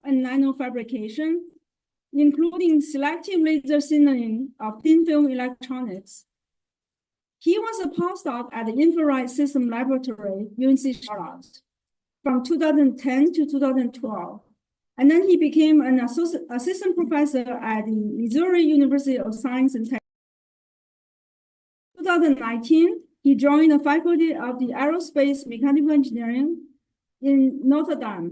and nanofabrication, including selective laser signaling of thin film electronics. He was a postdoc at the Infrared System Laboratory, UNC Charlotte, from 2010 to 2012. And then he became an assistant professor at the Missouri University of Science and Technology. 2019, he joined the faculty of the Aerospace Mechanical Engineering in Notre.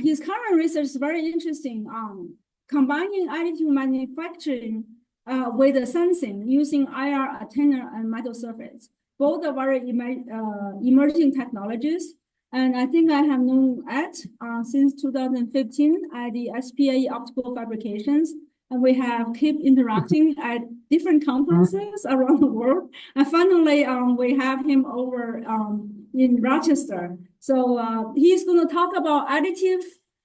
His current research is very interesting on combining additive manufacturing with the sensing using IR antenna and metal surface. Both are very emerging technologies. And I think I have known Ed since 2015 at the SPA Optical Fabrications. And we have kept interacting at different conferences around the world. And finally, we have him over in Rochester. So he's going to talk about additive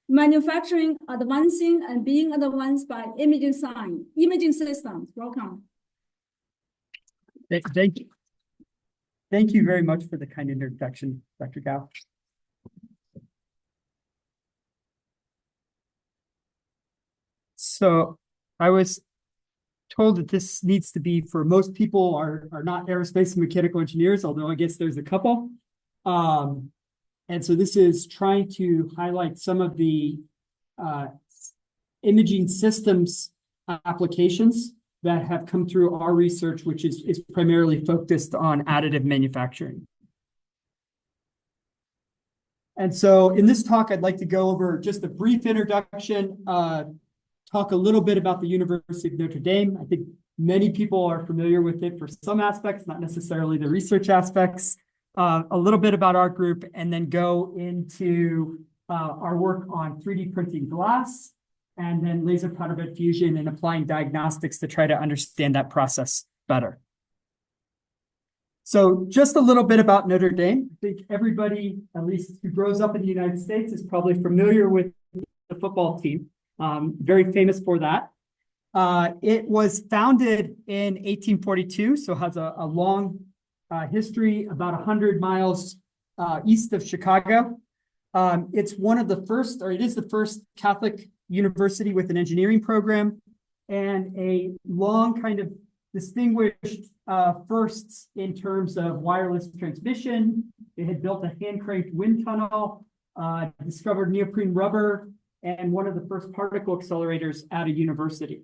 manufacturing, advancing and being advanced by imaging systems. Welcome. Thank you. Thank you very much for the kind introduction, Dr. Gao. So I was told that this needs to be for most people are not aerospace and mechanical engineers, although I guess there's a couple. And so this is trying to highlight some of the imaging systems applications that have come through our research, which is primarily focused on additive manufacturing. And so in this talk, I'd like to go over just a brief introduction, talk a little bit about the University of Notre Dame. I think many people are familiar with it for some aspects, not necessarily the research aspects, a little bit about our group, and then go into our work on 3D printing glass, and then laser powder bed fusion and applying diagnostics to try to understand that process better. So just a little bit about Notre Dame. I think everybody, at least who grows up in the United States, is probably familiar with the football team. Very famous for that. It was founded in 1842, so has a long history, about 100 miles east of Chicago. It's one of the first, or it is the first Catholic university with an engineering program and a long kind of distinguished firsts in terms of wireless transmission. They had built a hand-cranked wind tunnel, discovered neoprene rubber, and one of the first particle accelerators at a university.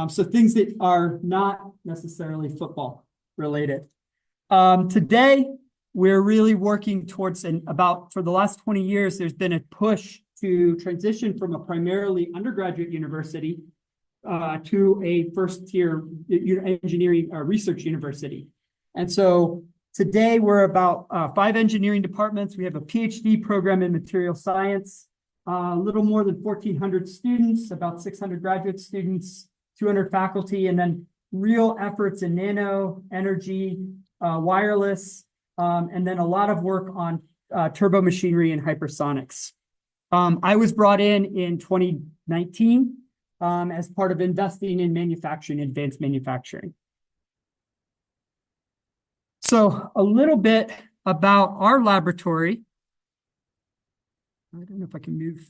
So things that are not necessarily football related. Today, we're really working towards, for the last 20 years, there's been a push to transition from a primarily undergraduate university to a first-tier engineering research university. And so today, we're about 5 engineering departments. We have a PhD program in material science, a little more than 1,400 students, about 600 graduate students, 200 faculty, and then real efforts in nano, energy, wireless, and then a lot of work on turbo machinery and hypersonics. I was brought in 2019 as part of investing in manufacturing, advanced manufacturing. So a little bit about our laboratory. I don't know if I can move.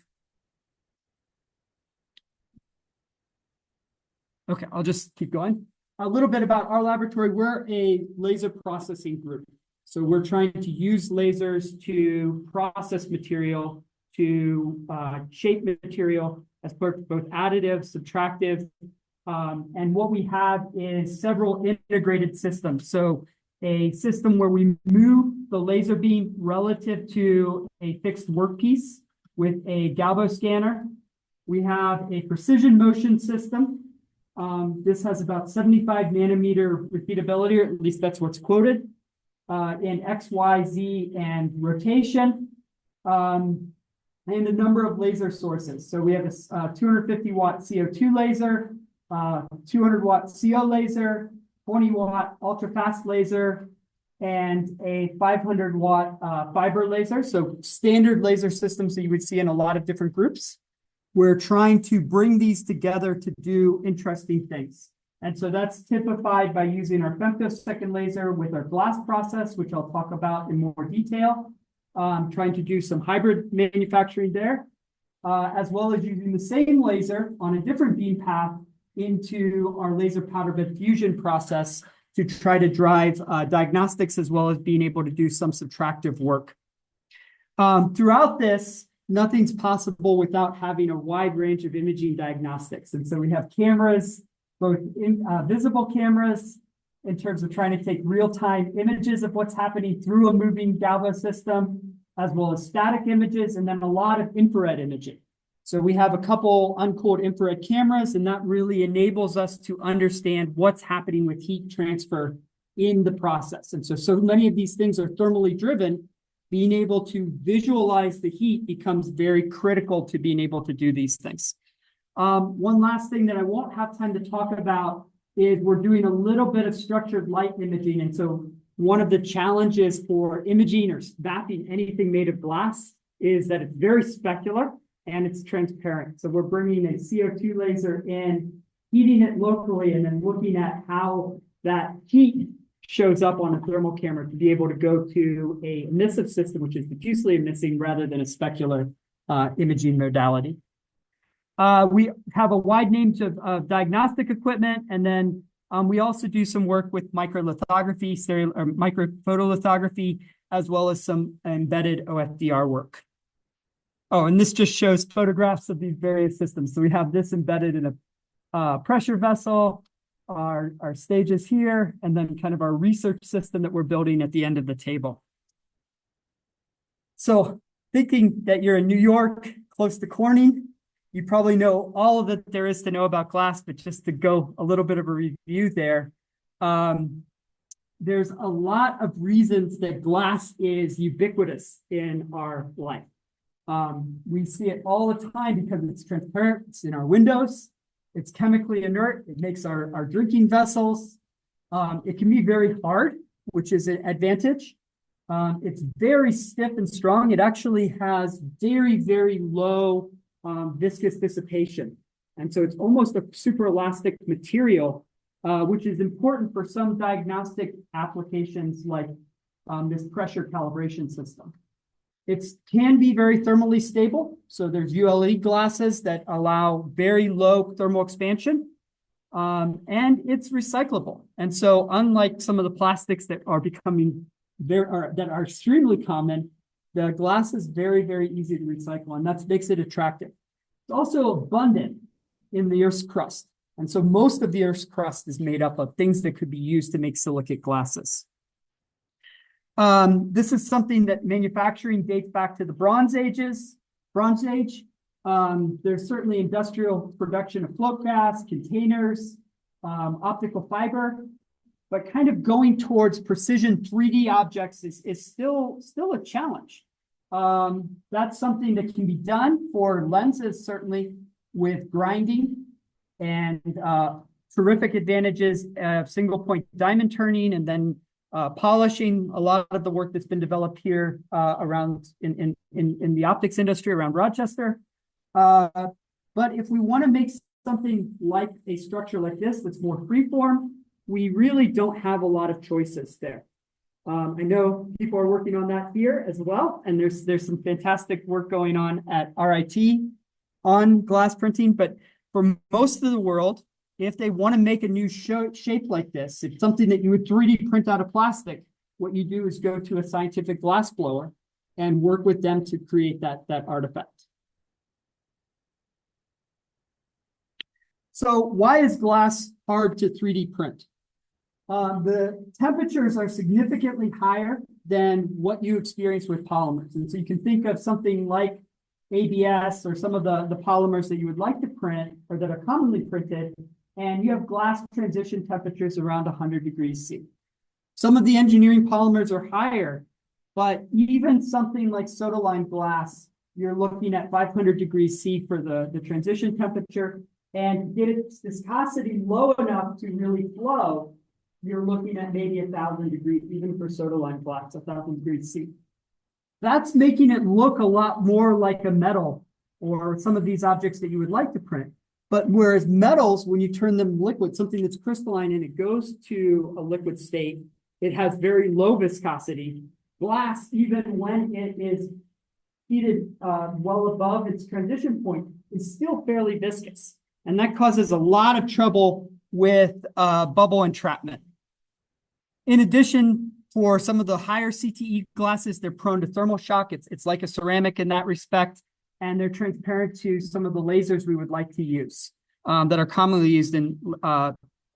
Okay, I'll just keep going. A little bit about our laboratory. We're a laser processing group. So we're trying to use lasers to process material, to shape material as both additive, subtractive. And what we have is several integrated systems. So a system where we move the laser beam relative to a fixed workpiece with a galvo scanner. We have a precision motion system. This has about 75 nanometer repeatability, or at least that's what's quoted, in X, Y, Z, and rotation, and a number of laser sources. So we have a 250 watt CO2 laser, 200 watt CO laser, 20 watt ultra fast laser, and a 500 watt fiber laser. So standard laser systems that you would see in a lot of different groups. We're trying to bring these together to do interesting things. And so that's typified by using our femtosecond laser with our glass process, which I'll talk about in more detail. Trying to do some hybrid manufacturing there. as well as using the same laser on a different beam path into our laser powder bed fusion process to try to drive diagnostics as well as being able to do some subtractive work. Throughout this, nothing's possible without having a wide range of imaging diagnostics. And so we have cameras, both visible cameras in terms of trying to take real-time images of what's happening through a moving galvo system, as well as static images, and then a lot of infrared imaging. So we have a couple uncooled infrared cameras, and that really enables us to understand what's happening with heat transfer in the process. And so many of these things are thermally driven. Being able to visualize the heat becomes very critical to being able to do these things. One last thing that I won't have time to talk about is we're doing a little bit of structured light imaging. And so one of the challenges for imaging or mapping anything made of glass is that it's very specular and it's transparent. So we're bringing a CO2 laser in, heating it locally, and then looking at how that heat shows up on a thermal camera to be able to go to a emissive system, which is diffusely emitting rather than a specular imaging modality. We have a wide range of diagnostic equipment, and then we also do some work with microlithography, microphotolithography, as well as some embedded OFDR work. Oh, and this just shows photographs of these various systems. So we have this embedded in a pressure vessel, our stages here, and then kind of our research system that we're building at the end of the table. So thinking that you're in New York, close to Corning, you probably know all of that there is to know about glass, but just to go a little bit of a review there, there's a lot of reasons that glass is ubiquitous in our life. We see it all the time because it's transparent, it's in our windows, it's chemically inert, it makes our drinking vessels. It can be very hard, which is an advantage. It's very stiff and strong. It actually has very, very low viscous dissipation. And so it's almost a super elastic material, which is important for some diagnostic applications like this pressure calibration system. It can be very thermally stable. So there's ULE glasses that allow very low thermal expansion, and it's recyclable. And so unlike some of the plastics that are becoming that are extremely common, the glass is very, very easy to recycle, and that makes it attractive. It's also abundant in the Earth's crust. And so most of the Earth's crust is made up of things that could be used to make silicate glasses. This is something that manufacturing dates back to the Bronze Age. There's certainly industrial production of float gas, containers, optical fiber, but kind of going towards precision 3D objects is still a challenge. That's something that can be done for lenses, certainly with grinding and terrific advantages of single point diamond turning, and then polishing. A lot of the work that's been developed here around in the optics industry around Rochester. But if we want to make something like a structure like this that's more freeform, we really don't have a lot of choices there. I know people are working on that here as well, and there's some fantastic work going on at RIT on glass printing. But for most of the world, if they want to make a new shape like this, it's something that you would 3D print out of plastic. What you do is go to a scientific glass blower and work with them to create that artifact. So why is glass hard to 3D print? The temperatures are significantly higher than what you experience with polymers. And so you can think of something like ABS or some of the polymers that you would like to print or that are commonly printed, and you have glass transition temperatures around 100 degrees C. Some of the engineering polymers are higher, but even something like soda-lime glass, you're looking at 500 degrees C for the transition temperature, and get its viscosity low enough to really flow, you're looking at maybe 1,000 degrees, even for soda-lime glass, 1,000 degrees C. That's making it look a lot more like a metal or some of these objects that you would like to print. But whereas metals, when you turn them liquid, something that's crystalline and it goes to a liquid state, it has very low viscosity. Glass, even when it is heated well above its transition point, is still fairly viscous. And that causes a lot of trouble with bubble entrapment. In addition, for some of the higher CTE glasses, they're prone to thermal shock. It's like a ceramic in that respect, and they're transparent to some of the lasers we would like to use that are commonly used in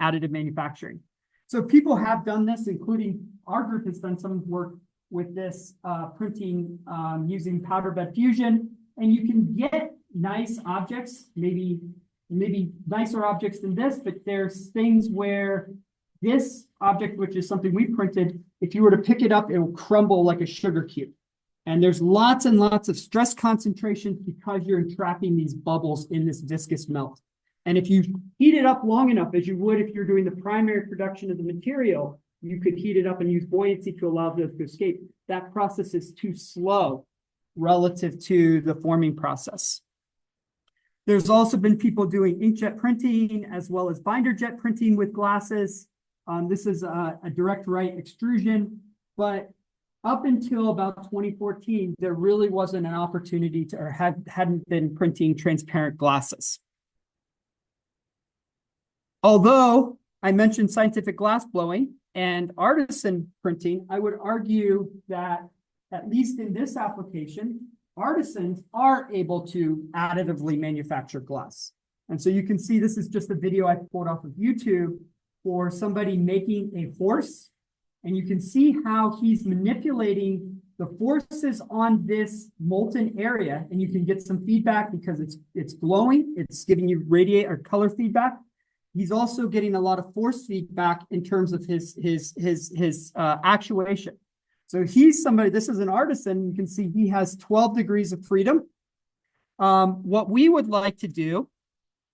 additive manufacturing. So people have done this, including our group has done some work with this printing using powder bed fusion, and you can get nice objects, maybe nicer objects than this, but there's things where this object, which is something we printed, if you were to pick it up, it will crumble like a sugar cube. And there's lots and lots of stress concentrations because you're entrapping these bubbles in this viscous melt. And if you heat it up long enough, as you would if you're doing the primary production of the material, you could heat it up and use buoyancy to allow those to escape. That process is too slow relative to the forming process. There's also been people doing inkjet printing as well as binder jet printing with glasses. This is a direct write extrusion, but up until about 2014, there really wasn't an opportunity to, or hadn't been printing transparent glasses. Although I mentioned scientific glass blowing and artisan printing, I would argue that at least in this application, artisans are able to additively manufacture glass. And so you can see this is just a video I pulled off of YouTube for somebody making a horse. And you can see how he's manipulating the forces on this molten area. And you can get some feedback because it's glowing. It's giving you radiate or color feedback. He's also getting a lot of force feedback in terms of his actuation. So he's somebody, this is an artisan. You can see he has 12 degrees of freedom. What we would like to do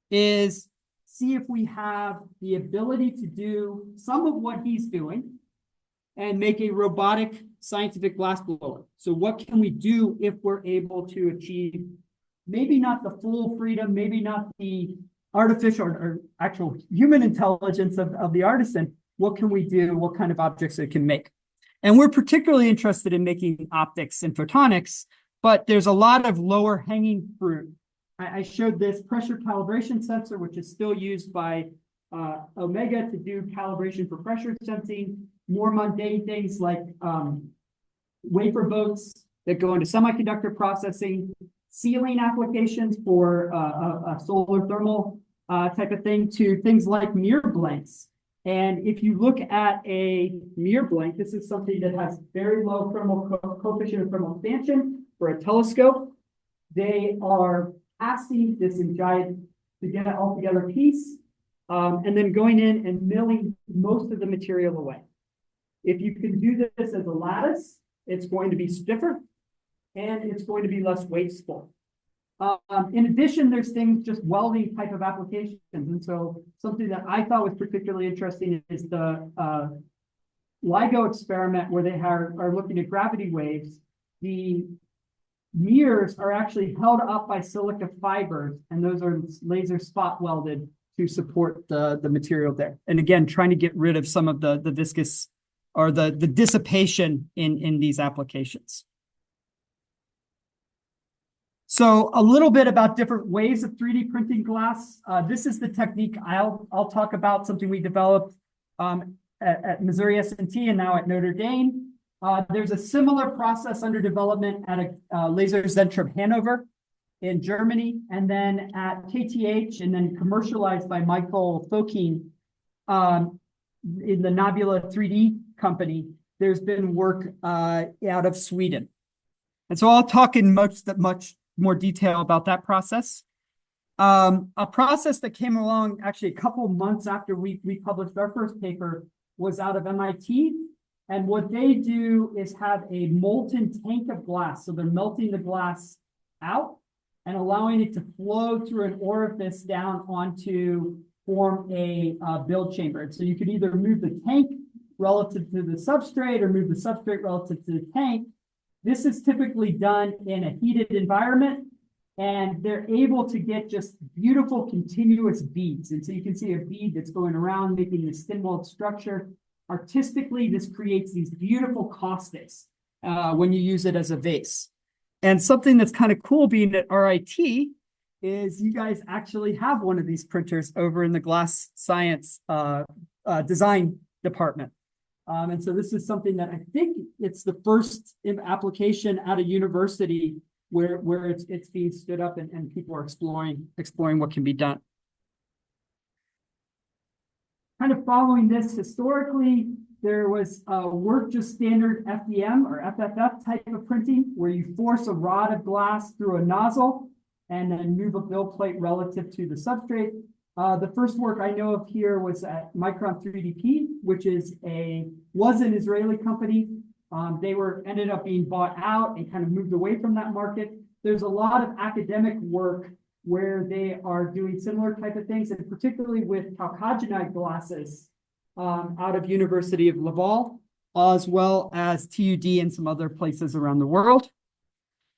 is see if we have the ability to do some of what he's doing and make a robotic scientific glass blower. So what can we do if we're able to achieve maybe not the full freedom, maybe not the artificial or actual human intelligence of the artisan? What can we do? What kind of objects it can make? And we're particularly interested in making optics and photonics, but there's a lot of lower hanging fruit. I showed this pressure calibration sensor, which is still used by Omega to do calibration for pressure sensing, more mundane things like wafer boats that go into semiconductor processing, sealing applications for a solar thermal type of thing, to things like mirror blanks. And if you look at a mirror blank, this is something that has very low thermal coefficient of thermal expansion for a telescope. They are casting this in giant to get it all together piece, and then going in and milling most of the material away. If you can do this as a lattice, it's going to be stiffer and it's going to be less wasteful. In addition, there's things just welding type of applications. And so something that I thought was particularly interesting is the LIGO experiment where they are looking at gravity waves. The mirrors are actually held up by silica fibers, and those are laser spot welded to support the material there. And again, trying to get rid of some of the viscous or the dissipation in these applications. So a little bit about different ways of 3D printing glass. This is the technique I'll talk about, something we developed at Missouri S&T and now at Notre Dame. There's a similar process under development at a Laser Zentrum Hanover in Germany, and then at KTH, and then commercialized by Michael Fokine in the Nobula 3D company. There's been work out of Sweden. And so I'll talk in much more detail about that process. A process that came along actually a couple months after we published our first paper was out of MIT. And what they do is have a molten tank of glass. So they're melting the glass out and allowing it to flow through an orifice down onto form a build chamber. And so you could either move the tank relative to the substrate or move the substrate relative to the tank. This is typically done in a heated environment, and they're able to get just beautiful continuous beads. And so you can see a bead that's going around making this thin-walled structure. Artistically, this creates these beautiful caustics when you use it as a vase. And something that's kind of cool being at RIT is you guys actually have one of these printers over in the glass science design department. And so this is something that I think it's the first application at a university where it's being stood up and people are exploring what can be done. Kind of following this historically, there was work just standard FDM or FFF type of printing where you force a rod of glass through a nozzle and then move a build plate relative to the substrate. The first work I know of here was at Micron 3DP, which was an Israeli company. They ended up being bought out and kind of moved away from that market. There's a lot of academic work where they are doing similar type of things, and particularly with chalcogenide glasses out of University of Laval, as well as TUD and some other places around the world.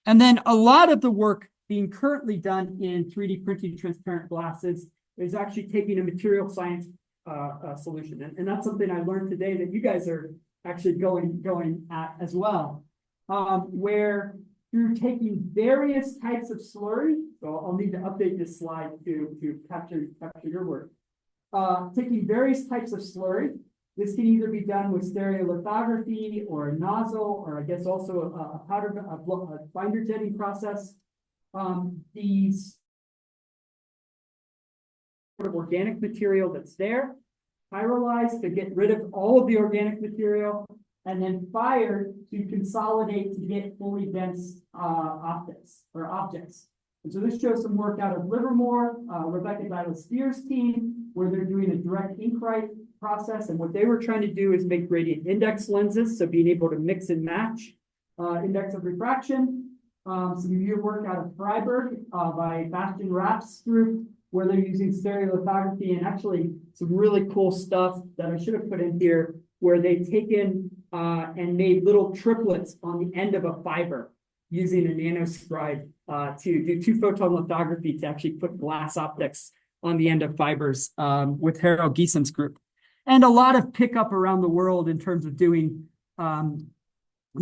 And then a lot of the work being currently done in 3D printing transparent glasses is actually taking a material science solution. And that's something I learned today that you guys are actually going at as well, where through taking various types of slurry, so I'll need to update this slide to capture your work. Taking various types of slurry, this can either be done with stereolithography or a nozzle, or I guess also a binder jetting process. These sort of organic material that's there, pyrolyzed to get rid of all of the organic material, and then fired to consolidate to get fully dense optics or objects. And so this shows some work out of Livermore, Rebecca Dylas-Spears' team, where they're doing a direct inkwrite process. And what they were trying to do is make gradient index lenses, so being able to mix and match index of refraction. Some new work out of Freiburg by Bastian Rapp's group, where they're using stereolithography, and actually some really cool stuff that I should have put in here, where they've taken and made little triplets on the end of a fiber using a nanoscribe to do 2-photon lithography to actually put glass optics on the end of fibers with Harold Giessen's group. And a lot of pickup around the world in terms of doing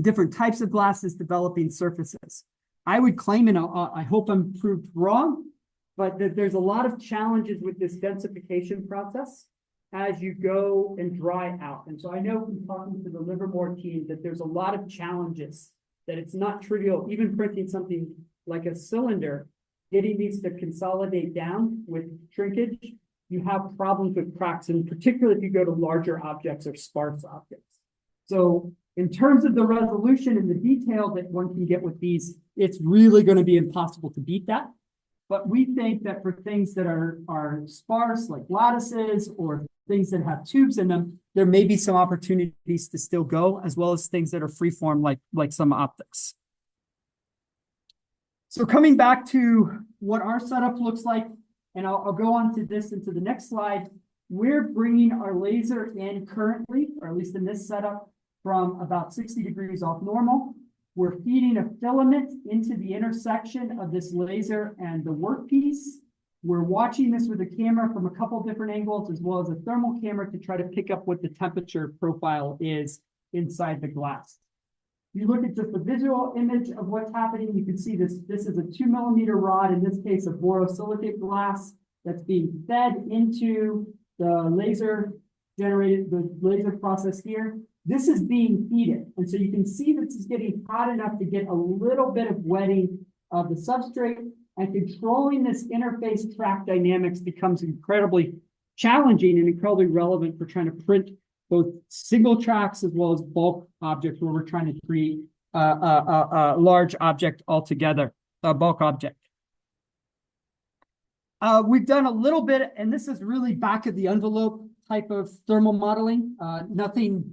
different types of glasses, developing surfaces. I would claim, and I hope I'm proved wrong, but that there's a lot of challenges with this densification process as you go and dry out. And so I know from talking to the Livermore team that there's a lot of challenges, that it's not trivial, even printing something like a cylinder, getting these to consolidate down with shrinkage, you have problems with cracks, and particularly if you go to larger objects or sparse objects. So in terms of the resolution and the detail that one can get with these, it's really going to be impossible to beat that. But we think that for things that are sparse, like lattices, or things that have tubes in them, there may be some opportunities to still go, as well as things that are freeform, like some optics. So coming back to what our setup looks like, and I'll go on to this into the next slide, we're bringing our laser in currently, or at least in this setup, from about 60 degrees off normal. We're feeding a filament into the intersection of this laser and the workpiece. We're watching this with a camera from a couple different angles, as well as a thermal camera, to try to pick up what the temperature profile is inside the glass. If you look at just the visual image of what's happening, you can see this is a 2-millimeter rod, in this case, of borosilicate glass that's being fed into the laser process here. This is being heated. And so you can see this is getting hot enough to get a little bit of wetting of the substrate, and controlling this interface track dynamics becomes incredibly challenging and incredibly relevant for trying to print both single tracks as well as bulk objects, where we're trying to create a large object altogether, a bulk object. We've done a little bit, and this is really back of the envelope type of thermal modeling, nothing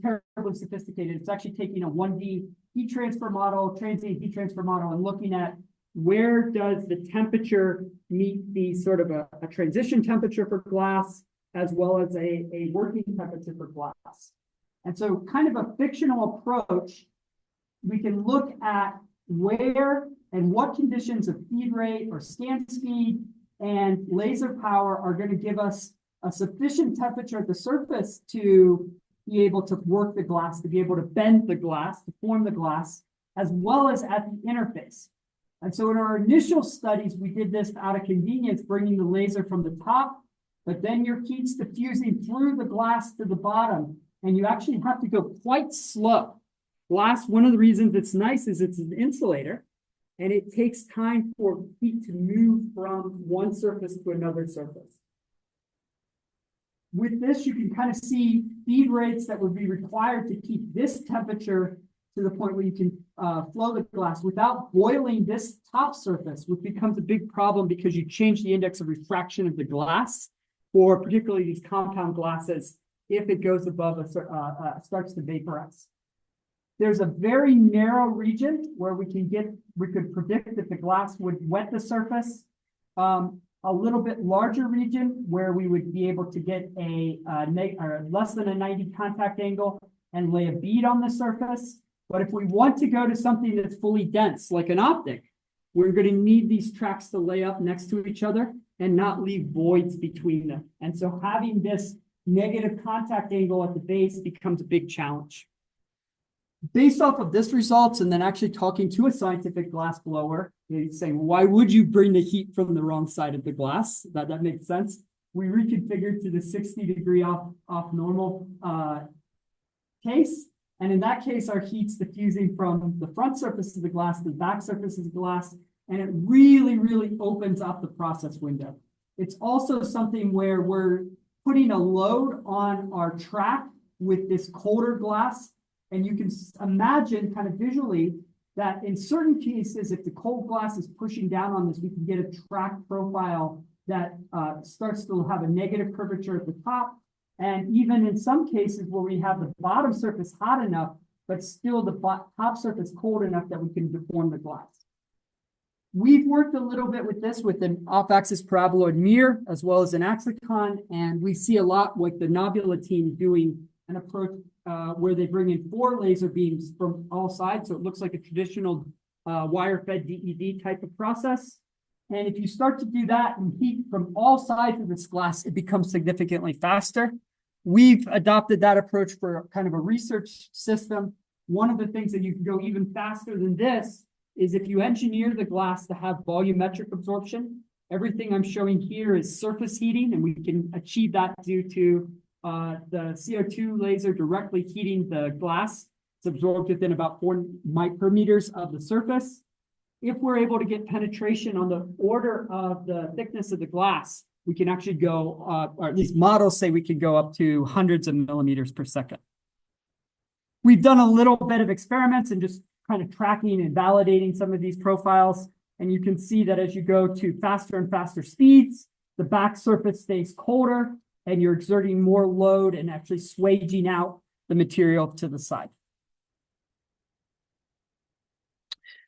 terribly sophisticated. It's actually taking a 1D heat transfer model, transient heat transfer model, and looking at where does the temperature meet the sort of a transition temperature for glass, as well as a working temperature for glass. And so kind of a fictional approach, we can look at where and what conditions of feed rate or scan speed and laser power are going to give us a sufficient temperature at the surface to be able to work the glass, to be able to bend the glass, to form the glass, as well as at the interface. And so in our initial studies, we did this out of convenience, bringing the laser from the top, but then your heat's diffusing through the glass to the bottom, and you actually have to go quite slow. Glass, one of the reasons it's nice is it's an insulator, and it takes time for heat to move from one surface to another surface. With this, you can kind of see feed rates that would be required to keep this temperature to the point where you can flow the glass without boiling this top surface, which becomes a big problem because you change the index of refraction of the glass, or particularly these compound glasses, if it goes above starts to vaporize. There's a very narrow region where we could predict that the glass would wet the surface. A little bit larger region where we would be able to get a less than a 90 contact angle and lay a bead on the surface. But if we want to go to something that's fully dense, like an optic, we're going to need these tracks to lay up next to each other and not leave voids between them. And so having this negative contact angle at the base becomes a big challenge. Based off of this results, and then actually talking to a scientific glass blower, he's saying, why would you bring the heat from the wrong side of the glass? That makes sense. We reconfigured to the 60-degree off normal case. And in that case, our heat's diffusing from the front surface of the glass to the back surface of the glass, and it really, really opens up the process window. It's also something where we're putting a load on our track with this colder glass, and you can imagine kind of visually that in certain cases, if the cold glass is pushing down on this, we can get a track profile that starts to have a negative curvature at the top. And even in some cases where we have the bottom surface hot enough, but still the top surface cold enough that we can deform the glass. We've worked a little bit with this with an off-axis paraboloid mirror, as well as an axicon, and we see a lot like the Nobula team doing an approach where they bring in 4 laser beams from all sides. So it looks like a traditional wire-fed DED type of process. And if you start to do that and heat from all sides of this glass, it becomes significantly faster. We've adopted that approach for kind of a research system. One of the things that you can go even faster than this is if you engineer the glass to have volumetric absorption. Everything I'm showing here is surface heating, and we can achieve that due to the CO2 laser directly heating the glass. It's absorbed within about 4 micrometers of the surface. If we're able to get penetration on the order of the thickness of the glass, we can actually go, or at least models say we can go up to hundreds of millimeters per second. We've done a little bit of experiments and just kind of tracking and validating some of these profiles. And you can see that as you go to faster and faster speeds, the back surface stays colder and you're exerting more load and actually swaging out the material to the side.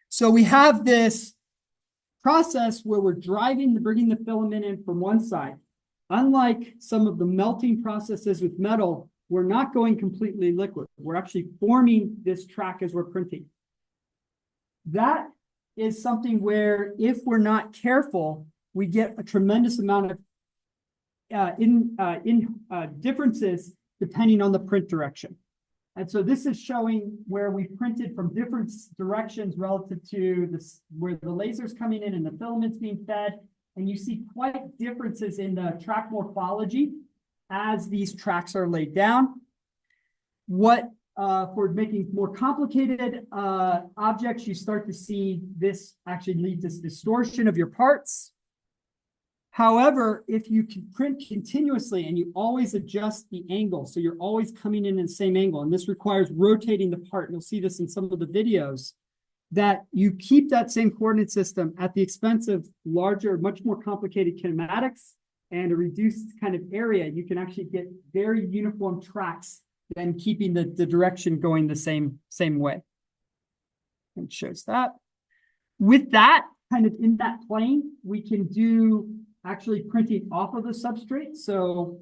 So we have this process where we're bringing the filament in from one side. Unlike some of the melting processes with metal, we're not going completely liquid. We're actually forming this track as we're printing. That is something where if we're not careful, we get a tremendous amount of differences depending on the print direction. And so this is showing where we printed from different directions relative to this, where the laser's coming in and the filament's being fed. And you see quite differences in the track morphology as these tracks are laid down. For making more complicated objects, you start to see this actually lead to distortion of your parts. However, if you can print continuously and you always adjust the angle, so you're always coming in the same angle, and this requires rotating the part, you'll see this in some of the videos, that you keep that same coordinate system at the expense of larger, much more complicated kinematics and a reduced kind of area, you can actually get very uniform tracks and keeping the direction going the same way. And it shows that. With that, kind of in that plane, we can do actually printing off of the substrate. So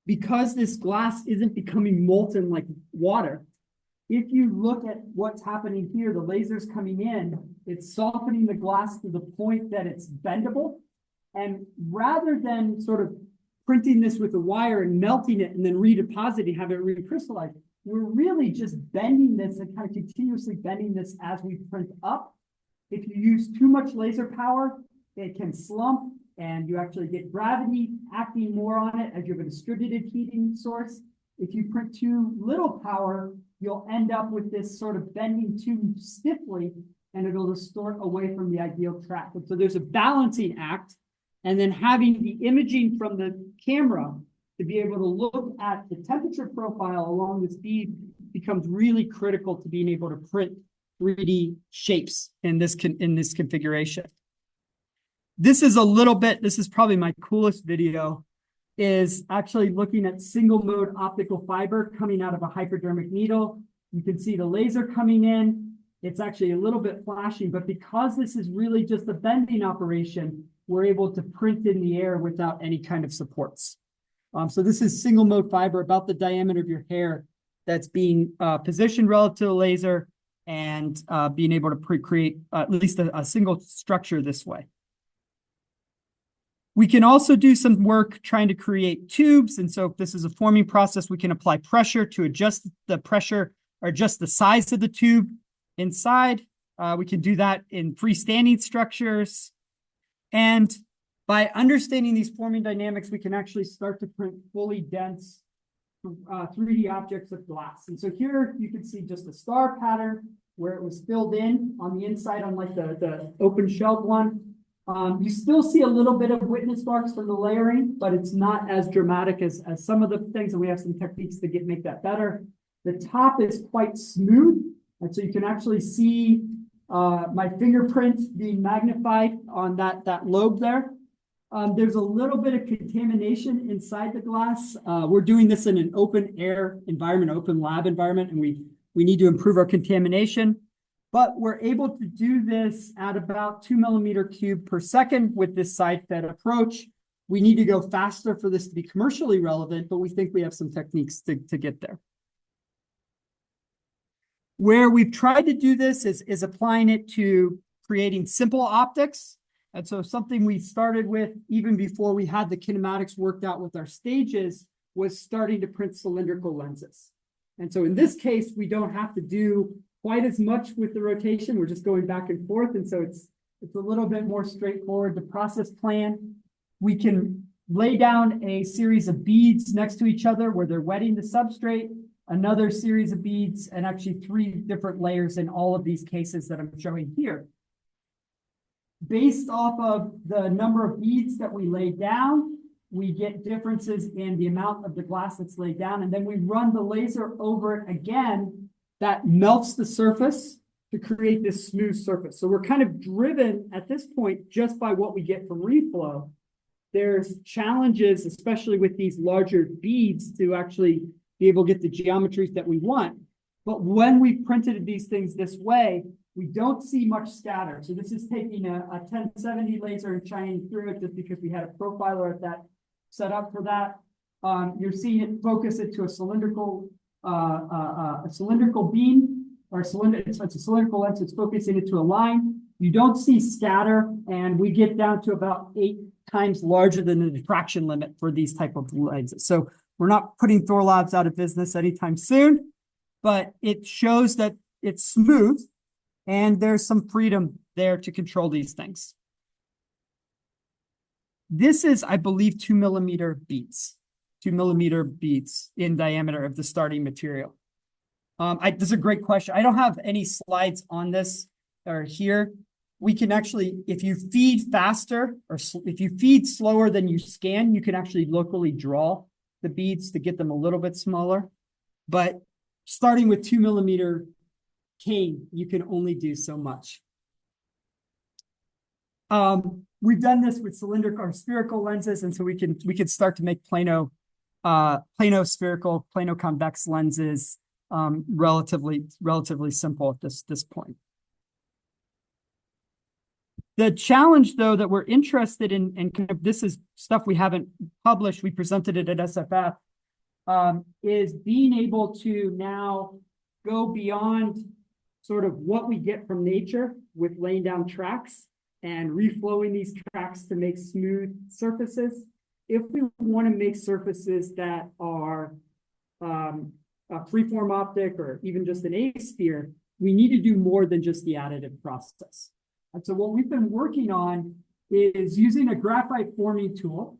because this glass isn't becoming molten like water, if you look at what's happening here, the laser's coming in, it's softening the glass to the point that it's bendable. And rather than sort of printing this with a wire and melting it and then redepositing, have it recrystallize, we're really just bending this and kind of continuously bending this as we print up. If you use too much laser power, it can slump and you actually get gravity acting more on it as you have a distributed heating source. If you print too little power, you'll end up with this sort of bending too stiffly and it'll distort away from the ideal track. And so there's a balancing act, and then having the imaging from the camera to be able to look at the temperature profile along this bead becomes really critical to being able to print 3D shapes in this configuration. This is a little bit, this is probably my coolest video, is actually looking at single mode optical fiber coming out of a hypodermic needle. You can see the laser coming in. It's actually a little bit flashing, but because this is really just a bending operation, we're able to print in the air without any kind of supports. So this is single mode fiber about the diameter of your hair that's being positioned relative to the laser and being able to create at least a single structure this way. We can also do some work trying to create tubes. And so if this is a forming process, we can apply pressure to adjust the pressure or adjust the size of the tube inside. We can do that in freestanding structures. And by understanding these forming dynamics, we can actually start to print fully dense 3D objects of glass. And so here you can see just a star pattern where it was filled in on the inside, unlike the open shelled one. You still see a little bit of witness marks from the layering, but it's not as dramatic as some of the things, and we have some techniques to make that better. The top is quite smooth, and so you can actually see my fingerprint being magnified on that lobe there. There's a little bit of contamination inside the glass. We're doing this in an open air environment, open lab environment, and we need to improve our contamination. But we're able to do this at about 2 millimeter cube per second with this side-fed approach. We need to go faster for this to be commercially relevant, but we think we have some techniques to get there. Where we've tried to do this is applying it to creating simple optics. And so something we started with even before we had the kinematics worked out with our stages was starting to print cylindrical lenses. And so in this case, we don't have to do quite as much with the rotation. We're just going back and forth. And so it's a little bit more straightforward. The process plan, we can lay down a series of beads next to each other where they're wetting the substrate, another series of beads, and actually 3 different layers in all of these cases that I'm showing here. Based off of the number of beads that we lay down, we get differences in the amount of the glass that's laid down, and then we run the laser over it again. That melts the surface to create this smooth surface. So we're kind of driven at this point just by what we get from reflow. There's challenges, especially with these larger beads, to actually be able to get the geometries that we want. But when we printed these things this way, we don't see much scatter. So this is taking a 1070 laser and shining through it just because we had a profiler at that set up for that. You're seeing it focus it to a cylindrical beam or it's a cylindrical lens. It's focusing it to a line. You don't see scatter, and we get down to about 8 times larger than the diffraction limit for these type of lenses. So we're not putting Thor Labs out of business anytime soon, but it shows that it's smooth and there's some freedom there to control these things. This is, I believe, 2 millimeter beads. 2 millimeter beads in diameter of the starting material. This is a great question. I don't have any slides on this or here. We can actually, if you feed faster or if you feed slower than you scan, you can actually locally draw the beads to get them a little bit smaller. But starting with 2 millimeter cane, you can only do so much. We've done this with cylindrical or spherical lenses, and so we can start to make plano spherical, plano convex lenses relatively simple at this point. The challenge, though, that we're interested in, and kind of this is stuff we haven't published, we presented it at SFF, is being able to now go beyond sort of what we get from nature with laying down tracks and reflowing these tracks to make smooth surfaces. If we want to make surfaces that are a freeform optic or even just an A-sphere, we need to do more than just the additive process. And so what we've been working on is using a graphite forming tool,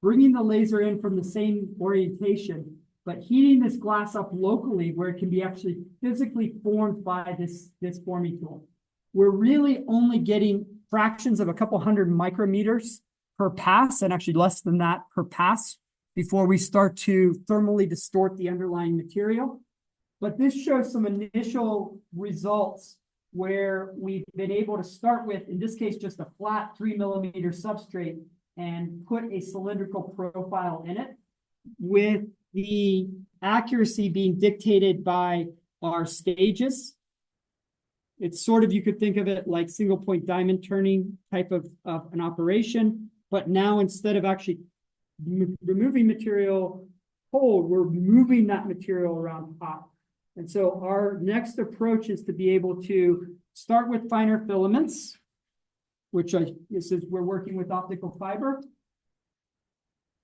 bringing the laser in from the same orientation, but heating this glass up locally where it can be actually physically formed by this forming tool. We're really only getting fractions of a couple hundred micrometers per pass, and actually less than that per pass, before we start to thermally distort the underlying material. But this shows some initial results where we've been able to start with, in this case, just a flat 3mm substrate and put a cylindrical profile in it, with the accuracy being dictated by our stages. It's sort of, you could think of it like single point diamond turning type of an operation, but now instead of actually removing material cold, we're moving that material around hot. And so our next approach is to be able to start with finer filaments, which we're working with optical fiber,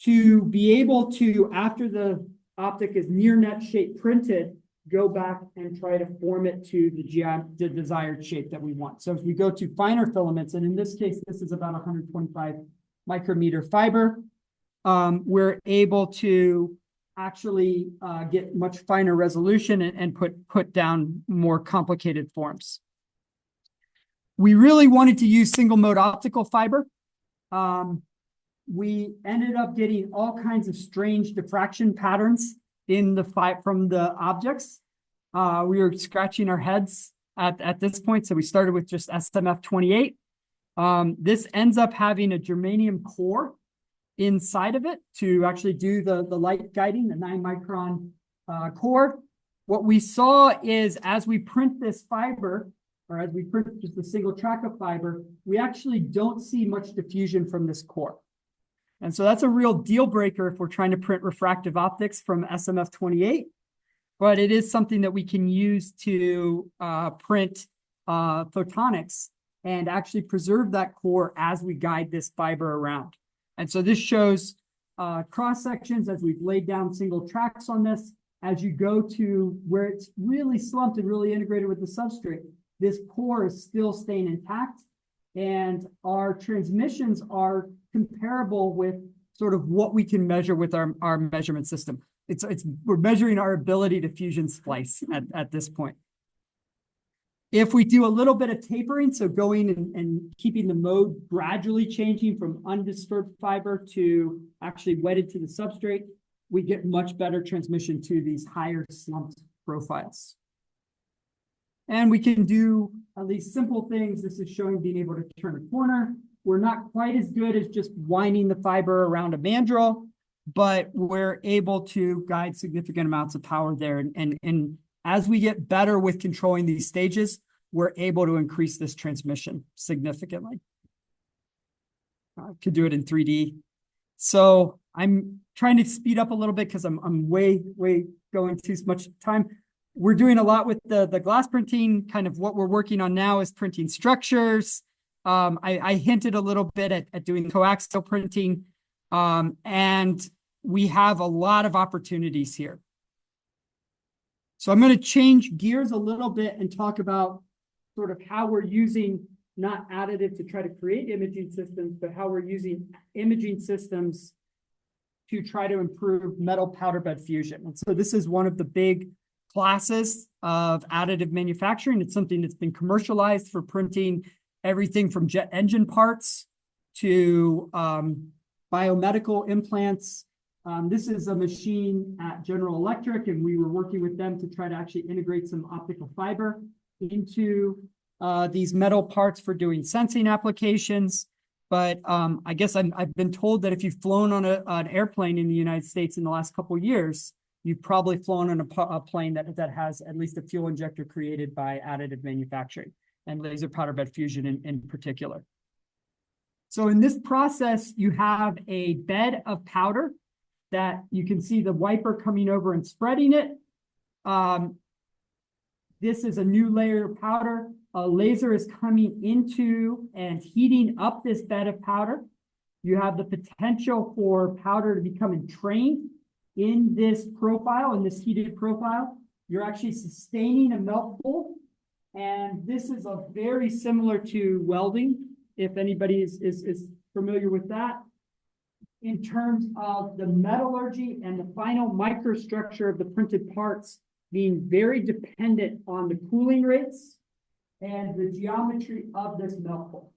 to be able to, after the optic is near net shape printed, go back and try to form it to the desired shape that we want. So if we go to finer filaments, and in this case, this is about 125 micrometer fiber, we're able to actually get much finer resolution and put down more complicated forms. We really wanted to use single mode optical fiber. We ended up getting all kinds of strange diffraction patterns in from the objects. We were scratching our heads at this point, so we started with just SMF-28. This ends up having a germanium core inside of it to actually do the light guiding, the 9-micron core. What we saw is, as we print this fiber, or as we print just a single track of fiber, we actually don't see much diffusion from this core. And so that's a real deal breaker if we're trying to print refractive optics from SMF-28, but it is something that we can use to print photonics and actually preserve that core as we guide this fiber around. And so this shows cross sections as we've laid down single tracks on this. As you go to where it's really slumped and really integrated with the substrate, this core is still staying intact, and our transmissions are comparable with sort of what we can measure with our measurement system. We're measuring our ability to fusion splice at this point. If we do a little bit of tapering, so going and keeping the mode gradually changing from undisturbed fiber to actually wedded to the substrate, we get much better transmission to these higher slumped profiles. And we can do at least simple things. This is showing being able to turn a corner. We're not quite as good as just winding the fiber around a mandrel, but we're able to guide significant amounts of power there. And as we get better with controlling these stages, we're able to increase this transmission significantly. I could do it in 3D. So I'm trying to speed up a little bit because I'm way going too much time. We're doing a lot with the glass printing. Kind of what we're working on now is printing structures. I hinted a little bit at doing coaxial printing, and we have a lot of opportunities here. So I'm going to change gears a little bit and talk about sort of how we're using not additive to try to create imaging systems, but how we're using imaging systems to try to improve metal powder bed fusion. And so this is one of the big classes of additive manufacturing. It's something that's been commercialized for printing everything from jet engine parts to biomedical implants. This is a machine at General Electric, and we were working with them to try to actually integrate some optical fiber into these metal parts for doing sensing applications. But I guess I've been told that if you've flown on an airplane in the United States in the last couple of years, you've probably flown on a plane that has at least a fuel injector created by additive manufacturing and laser powder bed fusion in particular. So in this process, you have a bed of powder that you can see the wiper coming over and spreading it. This is a new layer of powder. A laser is coming into and heating up this bed of powder. You have the potential for powder to become entrained in this profile, in this heated profile, you're actually sustaining a melt pool. And this is a very similar to welding, if anybody is familiar with that, in terms of the metallurgy and the final microstructure of the printed parts being very dependent on the cooling rates and the geometry of this melt pool.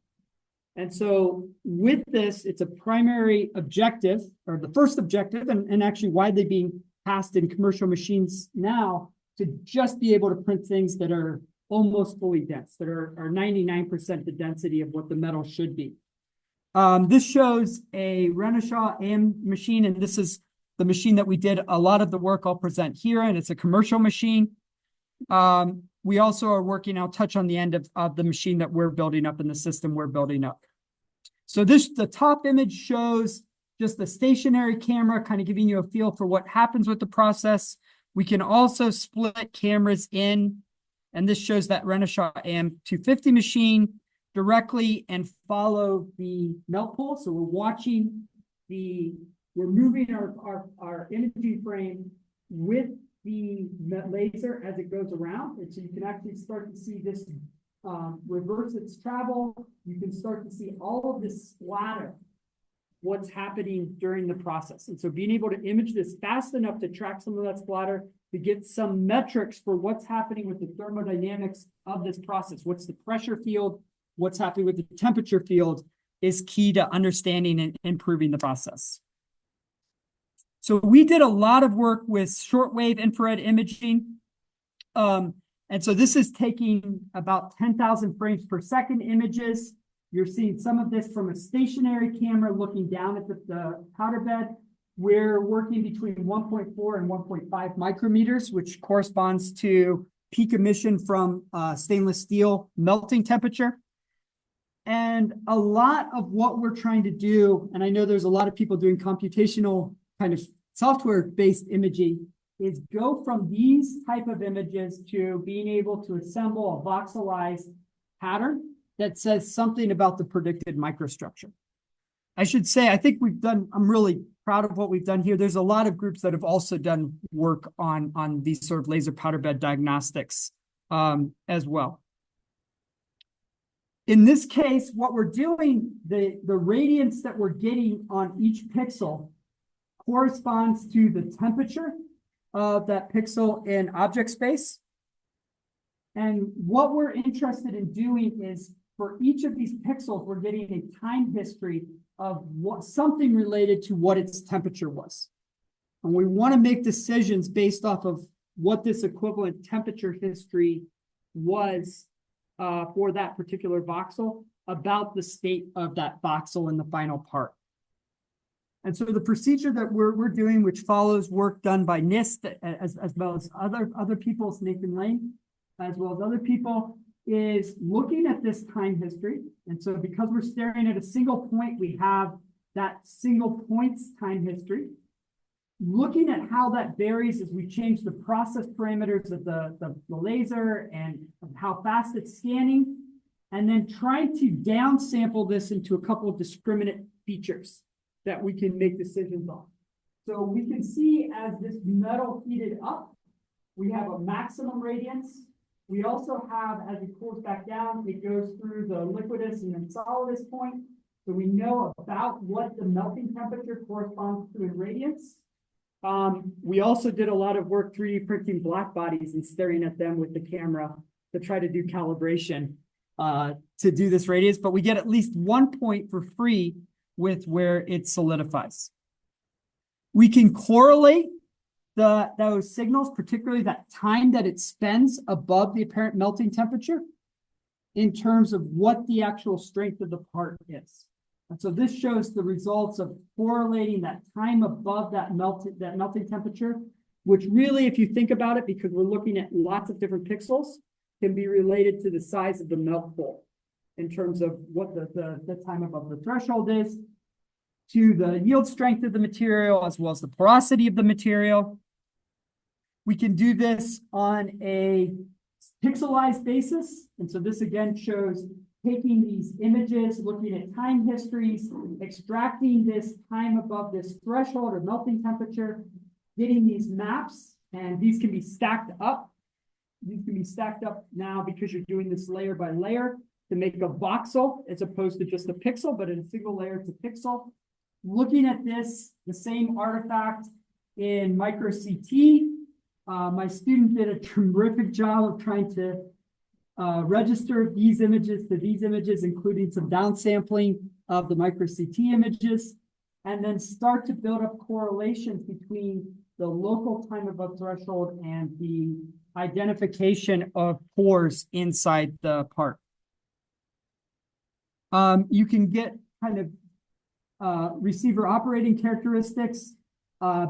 And so with this, it's a primary objective, or the first objective, and actually widely being passed in commercial machines now, to just be able to print things that are almost fully dense, that are 99% the density of what the metal should be. This shows a Renishaw AM machine, and this is the machine that we did a lot of the work I'll present here, and it's a commercial machine. We also are working, I'll touch on the end of the machine that we're building up in the system we're building up. So the top image shows just the stationary camera, kind of giving you a feel for what happens with the process. We can also split cameras in, and this shows that Renishaw AM250 machine directly and follow the melt pool. So we're moving our imaging frame with the laser as it goes around. And so you can actually start to see this reverse its travel. You can start to see all of this splatter, what's happening during the process. And so being able to image this fast enough to track some of that splatter, to get some metrics for what's happening with the thermodynamics of this process. What's the pressure field? What's happening with the temperature field is key to understanding and improving the process. So we did a lot of work with shortwave infrared imaging. And so this is taking about 10,000 frames per second images. You're seeing some of this from a stationary camera looking down at the powder bed. We're working between 1.4 and 1.5 micrometers, which corresponds to peak emission from stainless steel melting temperature. And a lot of what we're trying to do, and I know there's a lot of people doing computational kind of software-based imaging, is go from these type of images to being able to assemble a voxelized pattern that says something about the predicted microstructure. I should say, I think I'm really proud of what we've done here. There's a lot of groups that have also done work on these sort of laser powder bed diagnostics as well. In this case, what we're doing, the radiance that we're getting on each pixel corresponds to the temperature of that pixel in object space. And what we're interested in doing is, for each of these pixels, we're getting a time history of something related to what its temperature was. And we want to make decisions based off of what this equivalent temperature history was for that particular voxel, about the state of that voxel in the final part. And so the procedure that we're doing, which follows work done by NIST as well as other people, Nathan Lane, as well as other people, is looking at this time history. And so because we're staring at a single point, we have that single point's time history. Looking at how that varies as we change the process parameters of the laser and how fast it's scanning, and then trying to downsample this into a couple of discriminant features that we can make decisions on. So we can see as this metal heated up, we have a maximum radiance. We also have, as it cools back down, it goes through the liquidus and then solidus point. So we know about what the melting temperature corresponds to in radiance. We also did a lot of work 3D printing black bodies and staring at them with the camera to try to do calibration to do this radius, but we get at least 1 point for free with where it solidifies. We can correlate those signals, particularly that time that it spends above the apparent melting temperature, in terms of what the actual strength of the part is. And so this shows the results of correlating that time above that melting temperature, which really, if you think about it, because we're looking at lots of different pixels, can be related to the size of the melt pool in terms of what the time above the threshold is, to the yield strength of the material, as well as the porosity of the material. We can do this on a pixelized basis. And so this again shows taking these images, looking at time histories, extracting this time above this threshold or melting temperature, getting these maps, and these can be stacked up. These can be stacked up now because you're doing this layer by layer to make a voxel as opposed to just a pixel, but in a single layer it's a pixel. Looking at this, the same artifact in micro CT, my student did a terrific job of trying to register these images to these images, including some downsampling of the micro CT images, and then start to build up correlations between the local time above threshold and the identification of pores inside the part. You can get kind of receiver operating characteristics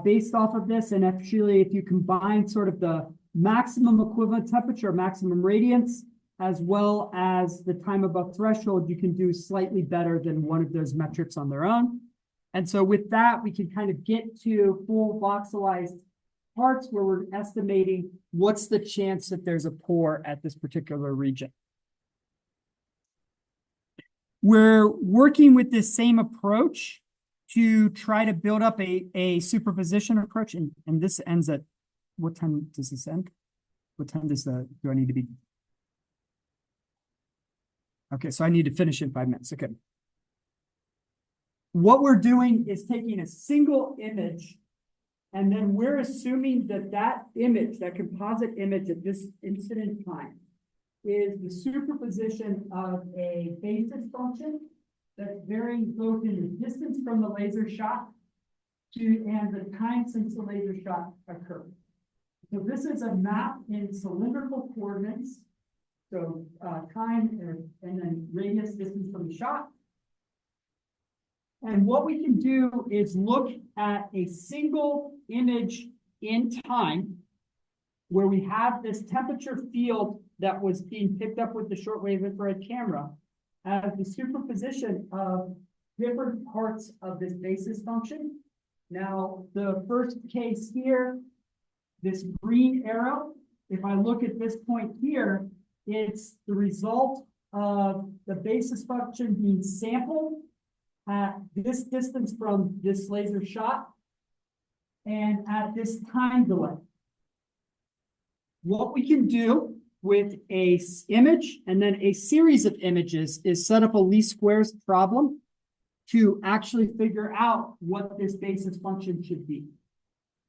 based off of this. And actually, if you combine sort of the maximum equivalent temperature, maximum radiance, as well as the time above threshold, you can do slightly better than one of those metrics on their own. And so with that, we can kind of get to full voxelized parts where we're estimating what's the chance that there's a pore at this particular region. We're working with this same approach to try to build up a superposition approach. And this ends at, what time does this end? What time does do I need to be? Okay, so I need to finish in 5 minutes. Okay. What we're doing is taking a single image, and then we're assuming that that image, that composite image at this instant in time, is the superposition of a basis function that's varying both in the distance from the laser shot and the time since the laser shot occurred. So this is a map in cylindrical coordinates. So time and then radius, distance from the shot. And what we can do is look at a single image in time where we have this temperature field that was being picked up with the shortwave infrared camera as the superposition of different parts of this basis function. Now, the first case here, this green arrow, if I look at this point here, it's the result of the basis function being sampled at this distance from this laser shot and at this time delay. What we can do with a image and then a series of images is set up a least squares problem to actually figure out what this basis function should be.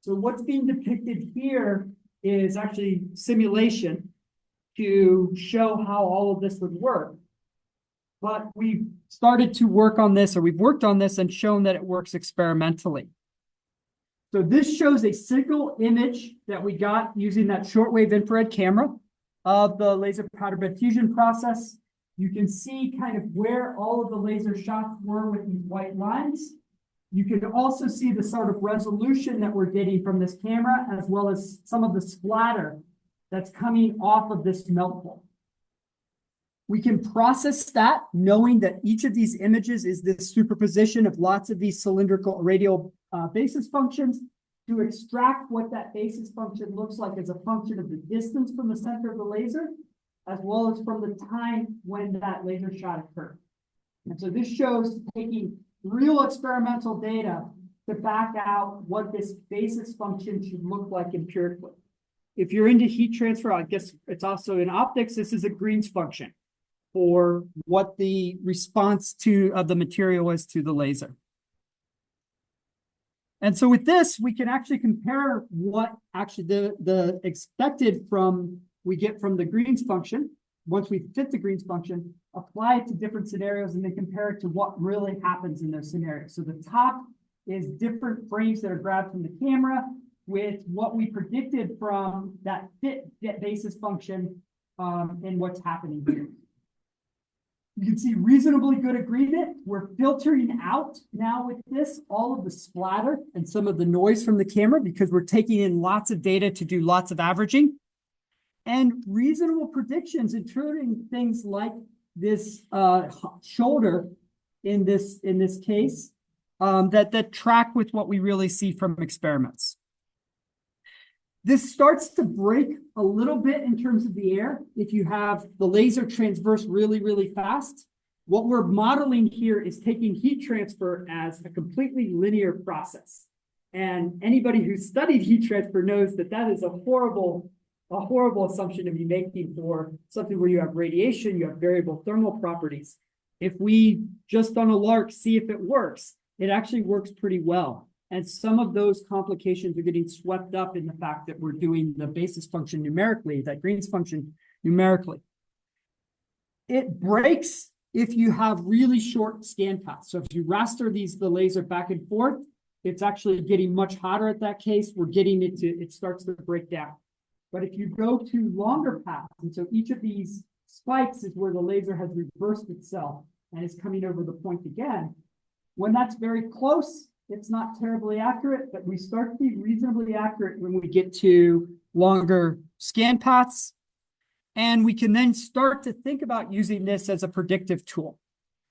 So what's being depicted here is actually simulation to show how all of this would work. But we've started to work on this, or we've worked on this and shown that it works experimentally. So this shows a single image that we got using that shortwave infrared camera of the laser powder bed fusion process. You can see kind of where all of the laser shots were with these white lines. You can also see the sort of resolution that we're getting from this camera, as well as some of the splatter that's coming off of this melt pool. We can process that knowing that each of these images is this superposition of lots of these cylindrical radial basis functions to extract what that basis function looks like as a function of the distance from the center of the laser, as well as from the time when that laser shot occurred. And so this shows taking real experimental data to back out what this basis function should look like empirically. If you're into heat transfer, I guess it's also in optics, this is a Green's function for what the response of the material is to the laser. And so with this, we can actually compare what actually the expected we get from the Green's function. Once we fit the Green's function, apply it to different scenarios and then compare it to what really happens in those scenarios. So the top is different frames that are grabbed from the camera with what we predicted from that fit basis function and what's happening here. You can see reasonably good agreement. We're filtering out now with this all of the splatter and some of the noise from the camera because we're taking in lots of data to do lots of averaging. And reasonable predictions, including things like this shoulder in this case, that track with what we really see from experiments. This starts to break a little bit in terms of the air. If you have the laser transverse really, really fast, what we're modeling here is taking heat transfer as a completely linear process. And anybody who's studied heat transfer knows that that is a horrible assumption to be making for something where you have radiation, you have variable thermal properties. If we just on a lark see if it works, it actually works pretty well. And some of those complications are getting swept up in the fact that we're doing the basis function numerically, that Green's function numerically. It breaks if you have really short scan paths. So if you raster the laser back and forth, it's actually getting much hotter at that case. We're getting it starts to break down. But if you go to longer paths, and so each of these spikes is where the laser has reversed itself and is coming over the point again. When that's very close, it's not terribly accurate, but we start to be reasonably accurate when we get to longer scan paths. And we can then start to think about using this as a predictive tool.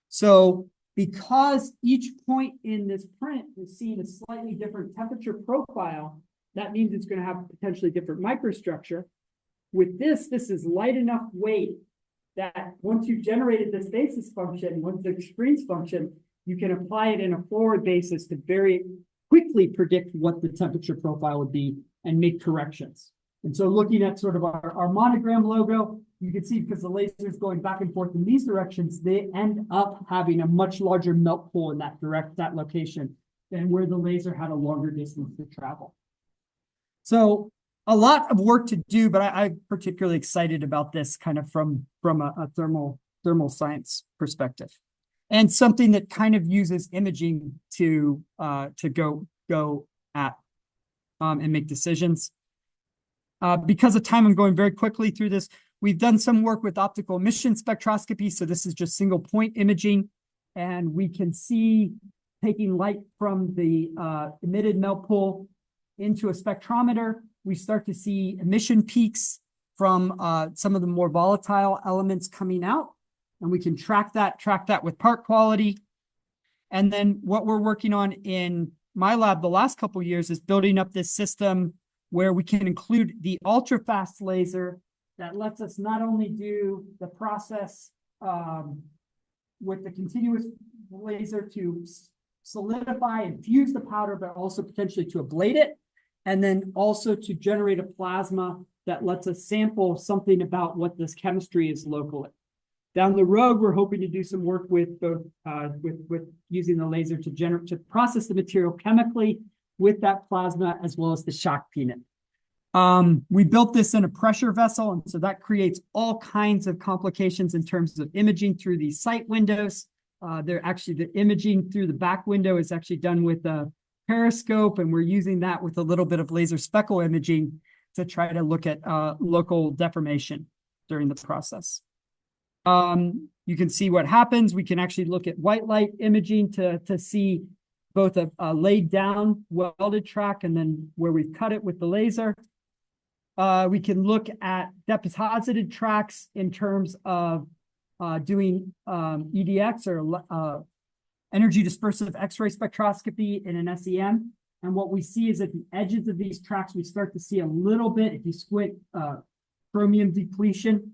So because each point in this print is seeing a slightly different temperature profile, that means it's going to have potentially different microstructure. With this is light enough weight that once you've generated this basis function, once the Green's function, you can apply it in a forward basis to very quickly predict what the temperature profile would be and make corrections. And so looking at sort of our monogram logo, you can see because the laser is going back and forth in these directions, they end up having a much larger melt pool in that location than where the laser had a longer distance to travel. So a lot of work to do, but I'm particularly excited about this kind of from a thermal science perspective. And something that kind of uses imaging to go at and make decisions. Because of time, I'm going very quickly through this. We've done some work with optical emission spectroscopy. So this is just single point imaging. And we can see taking light from the emitted melt pool into a spectrometer. We start to see emission peaks from some of the more volatile elements coming out. And we can track that with part quality. And then what we're working on in my lab the last couple of years is building up this system where we can include the ultra-fast laser that lets us not only do the process with the continuous laser to solidify and fuse the powder, but also potentially to ablate it, and then also to generate a plasma that lets us sample something about what this chemistry is locally. Down the road, we're hoping to do some work with both with using the laser to process the material chemically with that plasma as well as the shock peanut. We built this in a pressure vessel, and so that creates all kinds of complications in terms of imaging through these sight windows. The imaging through the back window is actually done with a periscope, and we're using that with a little bit of laser speckle imaging to try to look at local deformation during the process. You can see what happens. We can actually look at white light imaging to see both a laid down welded track and then where we've cut it with the laser. We can look at deposited tracks in terms of doing EDX or energy dispersive X-ray spectroscopy in an SEM. And what we see is at the edges of these tracks, we start to see a little bit, if you squint, chromium depletion.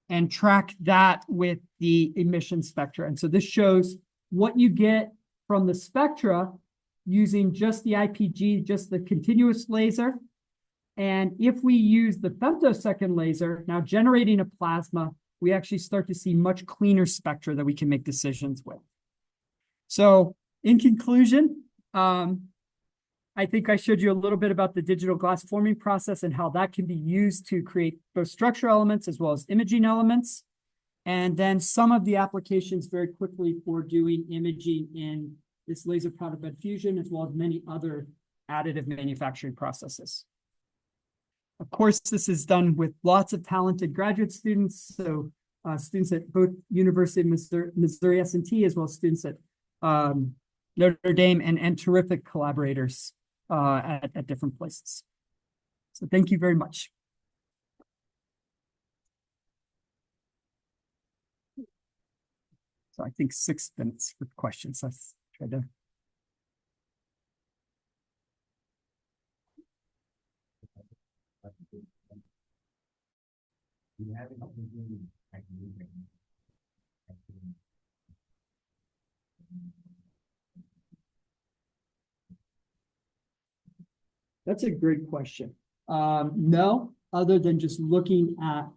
And track that with the emission spectra. And so this shows what you get from the spectra using just the IPG, just the continuous laser. And if we use the femtosecond laser, now generating a plasma, we actually start to see much cleaner spectra that we can make decisions with. So in conclusion, I think I showed you a little bit about the digital glass forming process and how that can be used to create both structural elements as well as imaging elements. And then some of the applications very quickly for doing imaging in this laser powder bed fusion, as well as many other additive manufacturing processes. Of course, this is done with lots of talented graduate students. So students at both University of Missouri S&T, as well as students at Notre Dame and terrific collaborators at different places. So thank you very much. So I think 6 minutes for questions. Let's try to. That's a great question. No, other than just looking at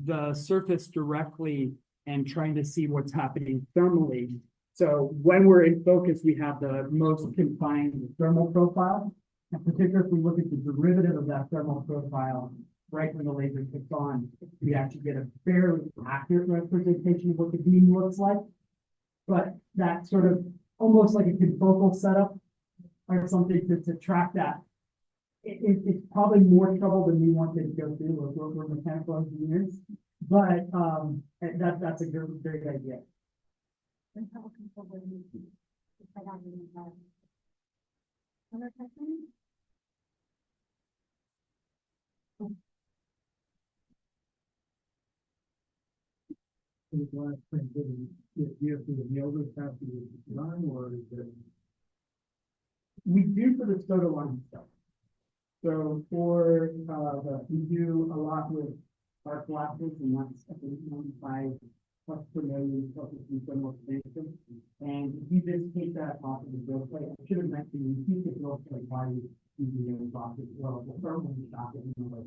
the surface directly and trying to see what's happening thermally. So when we're in focus, we have the most confined thermal profile. And particularly if we look at the derivative of that thermal profile, right when the laser kicks on, we actually get a fairly accurate representation of what the beam looks like. But that sort of almost like a confocal setup or something to track that. It's probably more trouble than we wanted to go through. We're mechanical engineers, but that's a great idea. Other questions? We do for the soda line stuff. So for we do a lot with arc glasses, and that's I think 95 plus per million plus thermal expansion. And if you just take that off of the build plate, I should have mentioned you keep the build plate while you using the box as well. The thermal shock it in the way.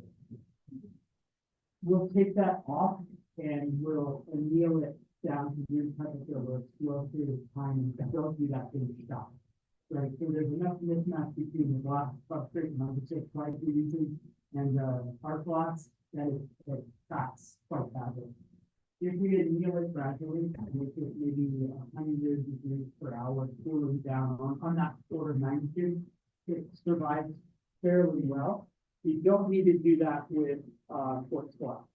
We'll take that off and we'll anneal it down to room temperature over a slow period of time and go through that finished shock. Right, so there's enough mismatch between the glass substrate and the chip like we're using and arc glass that it cracks quite badly. If we anneal it gradually, with maybe 100 degrees per hour, cooling down on that order of magnitude, it survives fairly well. You don't need to do that with quartz glass.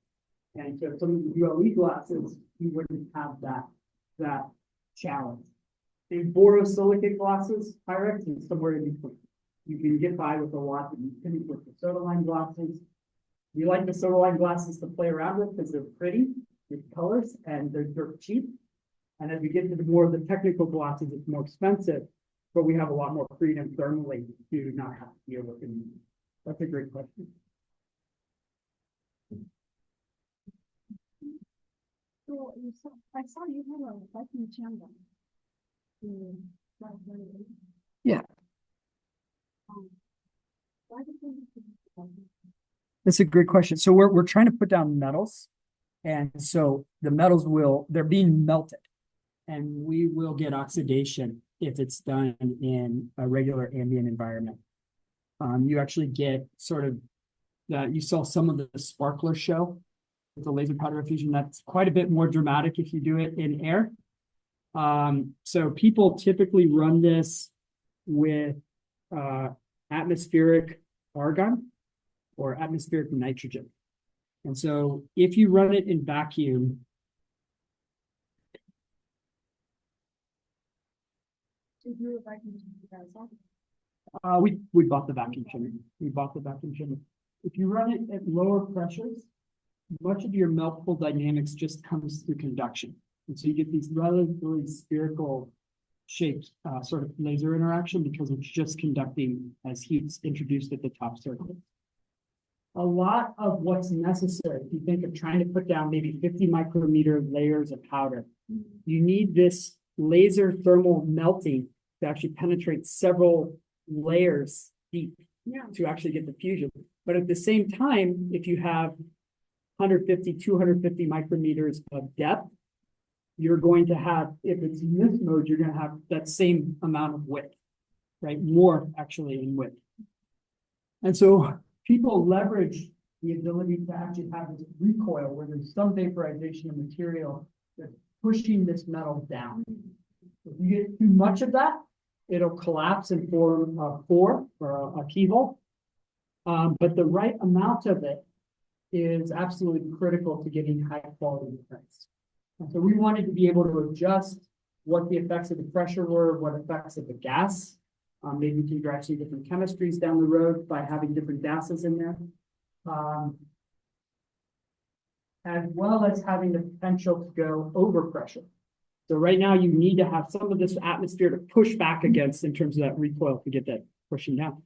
And so some of the ULE glasses, you wouldn't have that challenge. In borosilicate glasses, Pyrex is somewhere in between. You can get by with a lot that you couldn't with the soda line glasses. We like the soda line glasses to play around with because they're pretty with colors and they're cheap. And as we get into more of the technical glasses, it's more expensive, but we have a lot more freedom thermally to not have to deal with them. That's a great question. So I saw you have a vacuum chamber. Yeah. Why do you think That's a great question. So we're trying to put down metals. And so the metals they're being melted. And we will get oxidation if it's done in a regular ambient environment. You actually get sort of you saw some of the sparkler show with the laser powder diffusion. That's quite a bit more dramatic if you do it in air. So people typically run this with atmospheric argon or atmospheric nitrogen. And so if you run it in vacuum, we bought the vacuum chimney. We bought the vacuum chimney. If you run it at lower pressures, much of your melt pool dynamics just comes through conduction. And so you get these relatively spherical shaped sort of laser interaction because it's just conducting as heat's introduced at the top surface. A lot of what's necessary, if you think of trying to put down maybe 50 micrometer layers of powder, you need this laser thermal melting to actually penetrate several layers deep to actually get the fusion. But at the same time, if you have 150, 250 micrometers of depth, you're going to have, if it's in this mode, you're going to have that same amount of width, right? More actually in width. And so people leverage the ability to actually have this recoil where there's some vaporization of material that's pushing this metal down. If you get too much of that, it'll collapse and form a pore or a keyhole. But the right amount of it is absolutely critical to getting high quality prints. And so we wanted to be able to adjust what the effects of the pressure were, what effects of the gas. Maybe we can drive some different chemistries down the road by having different gases in there. As well as having the potential to go over pressure. So right now you need to have some of this atmosphere to push back against in terms of that recoil to get that pushing down.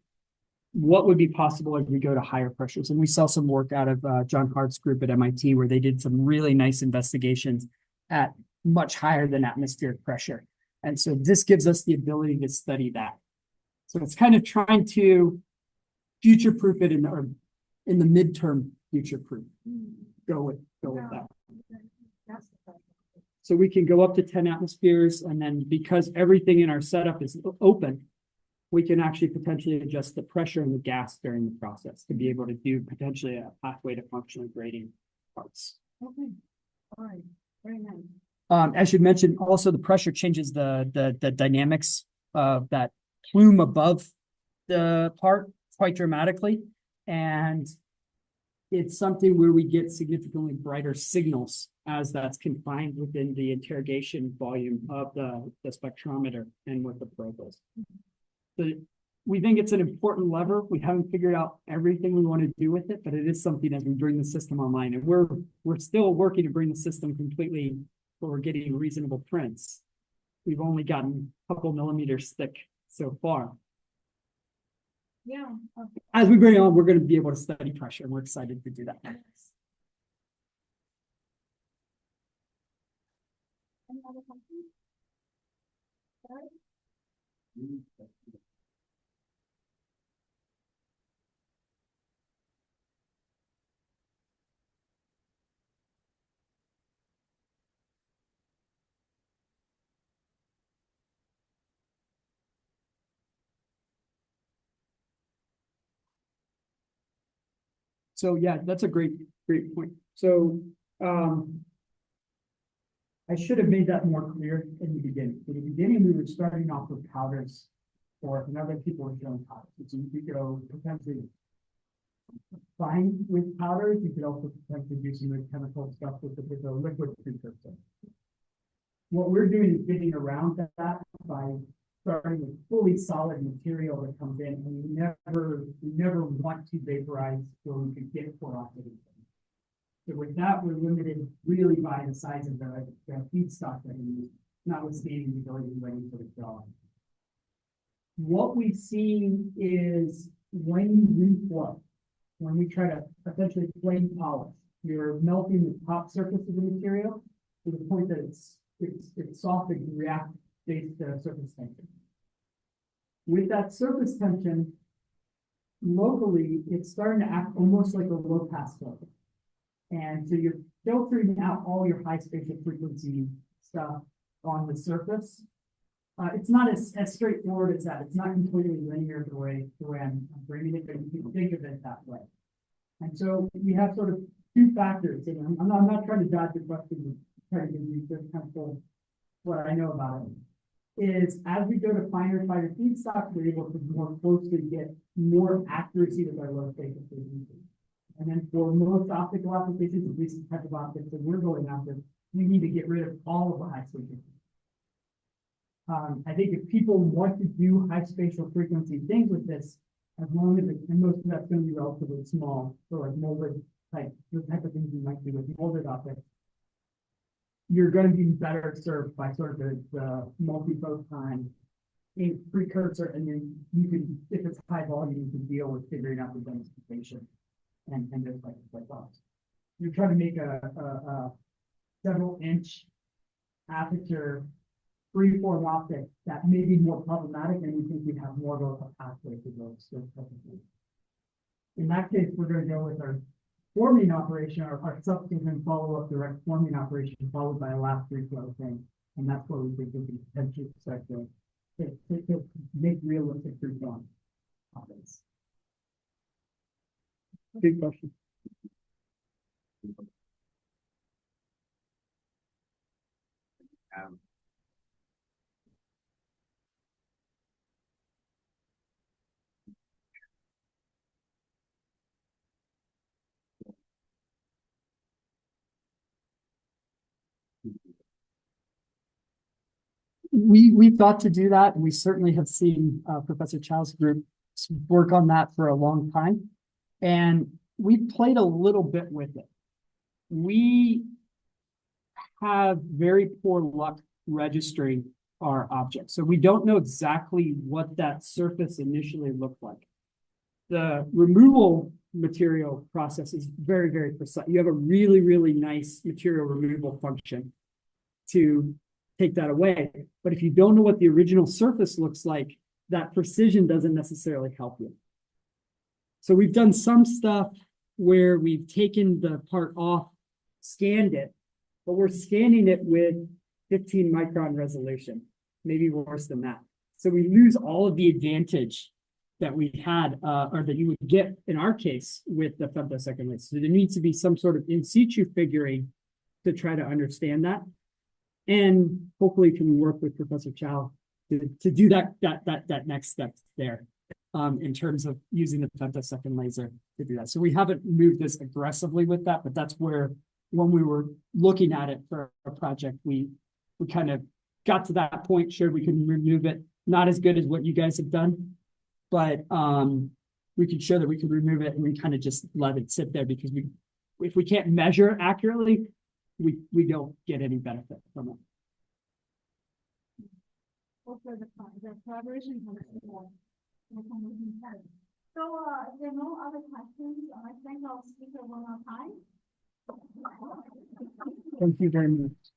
What would be possible if we go to higher pressures? And we saw some work out of John Hart's group at MIT where they did some really nice investigations at much higher than atmospheric pressure. And so this gives us the ability to study that. So it's kind of trying to future-proof it or in the midterm future-proof. Go with that. So we can go up to 10 atmospheres, and then because everything in our setup is open, we can actually potentially adjust the pressure and the gas during the process to be able to do potentially a pathway to functional grading parts. Okay, all right, very nice. As you mentioned, also the pressure changes the dynamics of that plume above the part quite dramatically, and it's something where we get significantly brighter signals as that's confined within the interrogation volume of the spectrometer and what the probe is. So we think it's an important lever. We haven't figured out everything we want to do with it, but it is something as we bring the system online. And we're still working to bring the system completely where we're getting reasonable prints. We've only gotten a couple millimeters thick so far. Yeah. Okay. As we bring it on, we're going to be able to study pressure, and we're excited to do that. Any other questions? Sorry? So yeah, that's a great point. So I should have made that more clear in the beginning. In the beginning, we were starting off with powders, and other people were showing powders. So you could go potentially fine with powders. You could also potentially do some of the chemical stuff with the liquid precursor. What we're doing is getting around that by starting with fully solid material that comes in, and we never want to vaporize where we could get porosity. So with that, we're limited really by the size of the feedstock that we use, notwithstanding the ability to run into the job. What we've seen is when you reflow, when we try to essentially plane polish, you're melting the top surface of the material to the point that it's soft and can react based surface tension. With that surface tension, locally, it's starting to act almost like a low-pass filter. And so you're filtering out all your high spatial frequency stuff on the surface. It's not as straightforward as that. It's not completely linear the way I'm framing it, but you can think of it that way. And so we have sort of two factors. And I'm not trying to dodge the question, trying to give you just kind of what I know about it. Is as we go to finer feedstock, we're able to more closely get more accuracy with our low spatial frequency. And then for most optical applications, at least the type of optics that we're going after, we need to get rid of all of the high spatial frequency. I think if people want to do high spatial frequency things with this, as long as and most of that's going to be relatively small, so like molded type, the type of things you might do with molded optics, you're going to be better served by sort of the multi-photon precursor, and then you can, if it's high volume, you can deal with figuring out the densification and just like that. You're trying to make a several inch aperture freeform optic that may be more problematic, and we think we have more of a pathway to those type of things. In that case, we're going to go with our forming operation, our subsequent follow-up direct forming operation, followed by a last reflow thing. And that's what we think we can potentially start to make realistic reflow optics. Big question. We've thought to do that, and we certainly have seen Professor Chow's group work on that for a long time, and we played a little bit with it. We have very poor luck registering our objects, so we don't know exactly what that surface initially looked like. The removal material process is very, very precise. You have a really, really nice material removal function to take that away. But if you don't know what the original surface looks like, that precision doesn't necessarily help you. So we've done some stuff where we've taken the part off, scanned it, but we're scanning it with 15 micron resolution, maybe worse than that. So we lose all of the advantage that we had, or that you would get in our case with the femtosecond laser. So there needs to be some sort of in situ figuring to try to understand that. And hopefully can work with Professor Chow to do that next step there, in terms of using the femtosecond laser to do that. So we haven't moved this aggressively with that, but that's where, when we were looking at it for a project, we kind of got to that point, sure, we can remove it. Not as good as what you guys have done, but we could show that we could remove it, and we kind of just let it sit there, because if we can't measure accurately, we don't get any benefit from it. Also, the collaboration. So, if there are no other questions, I thank our speaker one more time. Thank you very much.